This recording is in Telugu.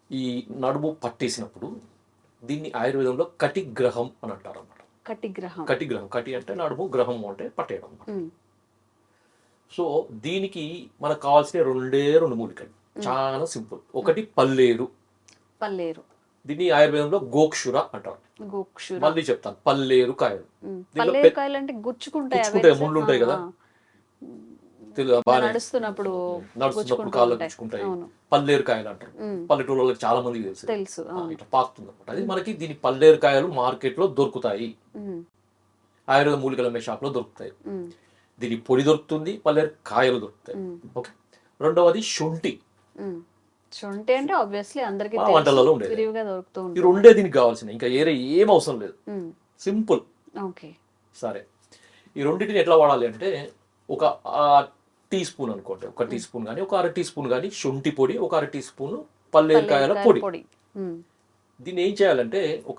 ఈ నడుము పట్టేసినప్పుడు దీన్ని ఆయుర్వేదంలో కటిగ్రహం అని అంటారు అన్నమాట. కటిగ్రహం. కటిగ్రహం, కటి అంటే నడుము, గ్రహం అంటే పట్టేయడం అన్నమాట. ఉమ్, సో దీనికి మనకు కావాల్సిన రెండు మూలికలు, చాలా సింపుల్. ఒకటి పల్లేరు, పల్లేరు. దీన్ని ఆయుర్వేదంలో గోక్షుర అంటారు. గోక్షుర. మళ్ళీ చెప్తాను, పల్లేరు కాయలు. దీనిలో పల్లేరు కాయలు అంటే గుచ్చుకుంటాయి, గుచ్చుకుంటాయి, ముళ్ళు ఉంటాయి కదా, బాగా నడుస్తున్నప్పుడు నడుస్తున్నప్పుడు కాళ్ళు గుచ్చుకుంటాయి. అవును, పల్లేరు కాయలు అంటారు. పల్లెటూళ్ళకి చాలా మందికి తెలుసు. తెలుసు. ఇట్లా పాకుతుంది అనమాట. అది మనకి దీని పల్లేరు కాయలు మార్కెట్ లో దొరుకుతాయి, ఆయుర్వేద మూలికల అమ్మే షాప్ లో దొరుకుతాయి. దీని పొడి దొరుకుతుంది, పల్లేరు కాయలు దొరుకుతాయి. ఓకే. రెండవది శొంఠి. శొంఠి అంటే ఆబ్వియస్లీ అందరికీ వంటలలో ఉండేది. విరివిగా దొరుకుతూ ఈ రెండే దీనికి కావాల్సిన, ఇంకా ఏం అవసరం లేదు, సింపుల్. ఓకే. సరే, ఈ రెండింటిని ఎట్లా వాడాలి అంటే, ఒక టీ స్పూన్ అనుకోండి, ఒక టీ స్పూన్ కానీ ఒక అర టీ స్పూన్ కానీ శొంఠి పొడి, ఒక అర టీ స్పూన్ పల్లేరు కాయల పొడి. దీన్ని ఏం చేయాలంటే, ఒక